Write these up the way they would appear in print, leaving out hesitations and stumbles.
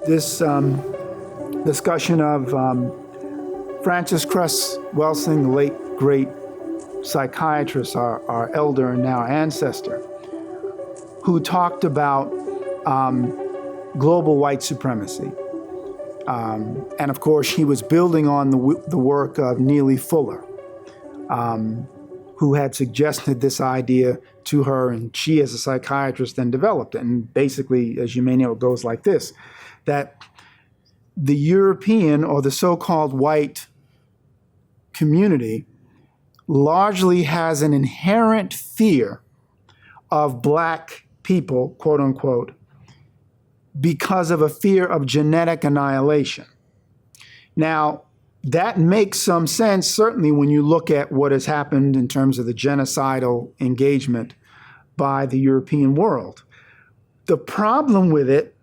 this discussion of Francis Cress Welsing, the late great psychiatrist, our elder and now ancestor, who talked about global white supremacy. And of course, he was building on the work of Neely Fuller, who had suggested this idea to her, and she, as a psychiatrist, then developed it. And basically, as you may know, it goes like this, that the European, or the so-called white community, largely has an inherent fear of black people, quote unquote, because of a fear of genetic annihilation. Now, that makes some sense, certainly when you look at what has happened in terms of the genocidal engagement by the European world. The problem with it,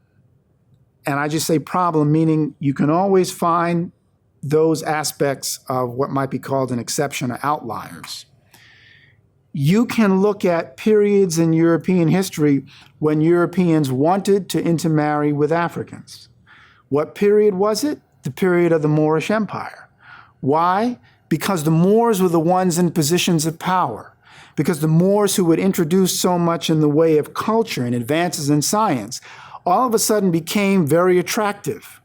and I just say problem, meaning you can always find those aspects of what might be called an exception or outliers. You can look at periods in European history when Europeans wanted to intermarry with Africans. What period was it? The period of the Moorish Empire. Why? Because the Moors were the ones in positions of power. Because the Moors, who had introduced so much in the way of culture and advances in science, all of a sudden became very attractive.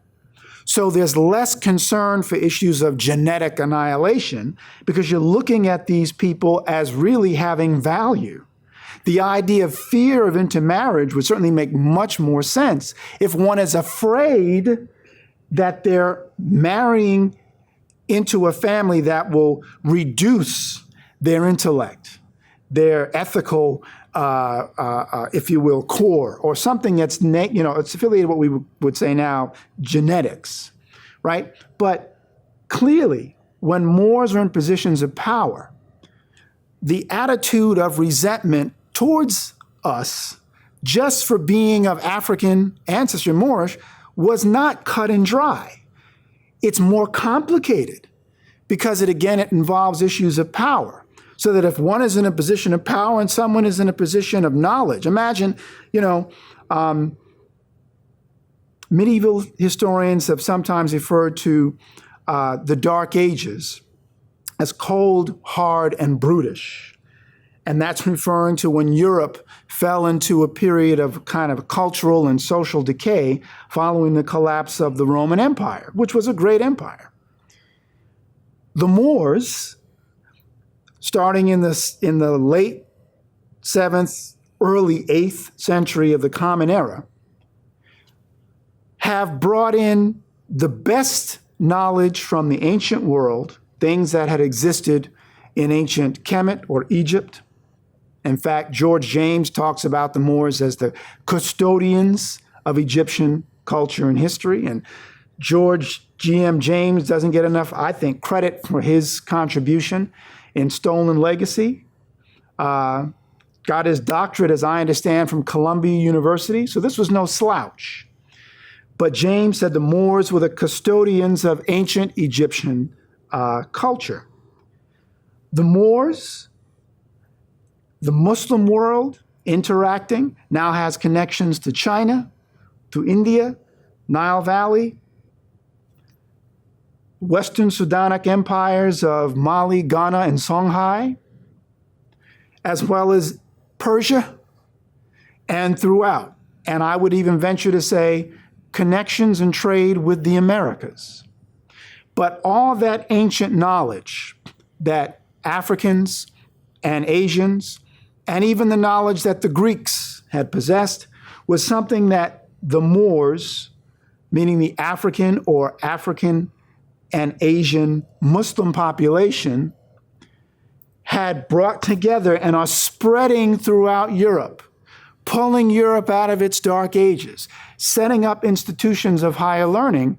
So there's less concern for issues of genetic annihilation because you're looking at these people as really having value. The idea of fear of intermarriage would certainly make much more sense if one is afraid that they're marrying into a family that will reduce their intellect, their ethical, if you will, core, or something that's, it's affiliated with what we would say now, genetics, right? But clearly, when Moors are in positions of power, the attitude of resentment towards us, just for being of African ancestry, Moorish, was not cut and dry. It's more complicated because it involves issues of power. So that if one is in a position of power and someone is in a position of knowledge, imagine, medieval historians have sometimes referred to the Dark Ages as cold, hard, and brutish. And that's referring to when Europe fell into a period of kind of cultural and social decay following the collapse of the Roman Empire, which was a great empire. The Moors, starting in the late 7th, early 8th century of the Common Era, have brought in the best knowledge from the ancient world, things that had existed in ancient Kemet or Egypt. In fact, George James talks about the Moors as the custodians of Egyptian culture and history, and George G.M. James doesn't get enough, I think, credit for his contribution in Stolen Legacy. Got his doctorate, as I understand, from Columbia University, so this was no slouch. But James said the Moors were the custodians of ancient Egyptian culture. The Moors, the Muslim world interacting, now has connections to China, to India, Nile Valley, Western Sudanic empires of Mali, Ghana, and Songhai, as well as Persia and throughout. And I would even venture to say connections and trade with the Americas. But all that ancient knowledge that Africans and Asians, and even the knowledge that the Greeks had possessed, was something that the Moors, meaning the African or African and Asian Muslim population, had brought together and are spreading throughout Europe, pulling Europe out of its dark ages, setting up institutions of higher learning.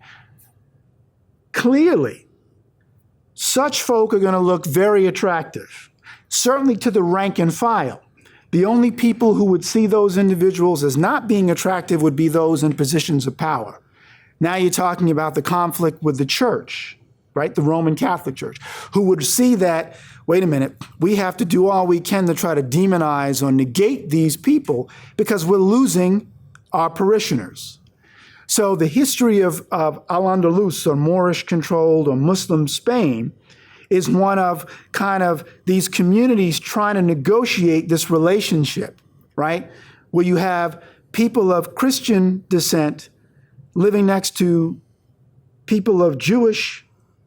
Clearly, such folk are going to look very attractive, certainly to the rank and file. The only people who would see those individuals as not being attractive would be those in positions of power. Now you're talking about the conflict with the church, right? The Roman Catholic Church, who would see that, wait a minute, we have to do all we can to try to demonize or negate these people because we're losing our parishioners. So the history of Al-Andalus, or Moorish-controlled or Muslim Spain, is one of kind of these communities trying to negotiate this relationship, right? Where you have people of Christian descent living next to people of Jewish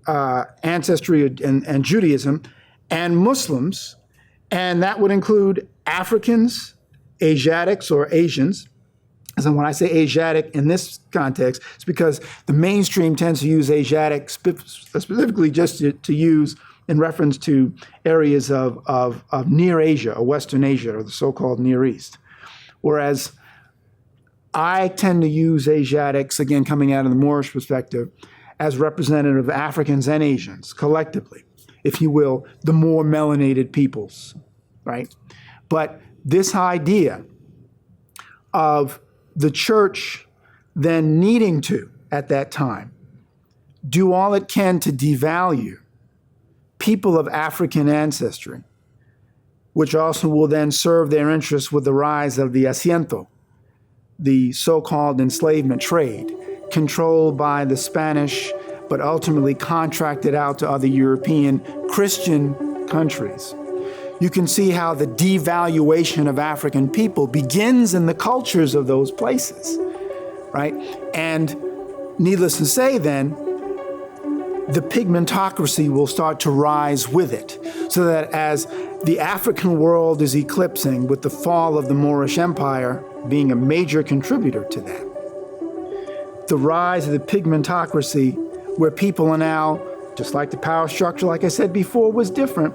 ancestry and Judaism, and Muslims, and that would include Africans, Asiatics or Asians. And when I say Asiatic in this context, it's because the mainstream tends to use Asiatic specifically just to use in reference to areas of Near Asia or Western Asia, or the so-called Near East. Whereas I tend to use Asiatics, again, coming out of the Moorish perspective, as representative of Africans and Asians collectively, if you will, the more melanated peoples, right? But this idea of the church then needing to, at that time, do all it can to devalue people of African ancestry, which also will then serve their interests with the rise of the asiento, the so-called enslavement trade, controlled by the Spanish, but ultimately contracted out to other European Christian countries. You can see how the devaluation of African people begins in the cultures of those places, right? And needless to say then, the pigmentocracy will start to rise with it, so that as the African world is eclipsing, with the fall of the Moorish Empire being a major contributor to that, the rise of the pigmentocracy, where people are now, just like the power structure, like I said before, was different,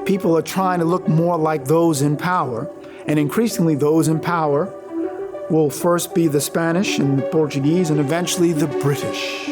people are trying to look more like those in power, and increasingly those in power will first be the Spanish and the Portuguese and eventually the British.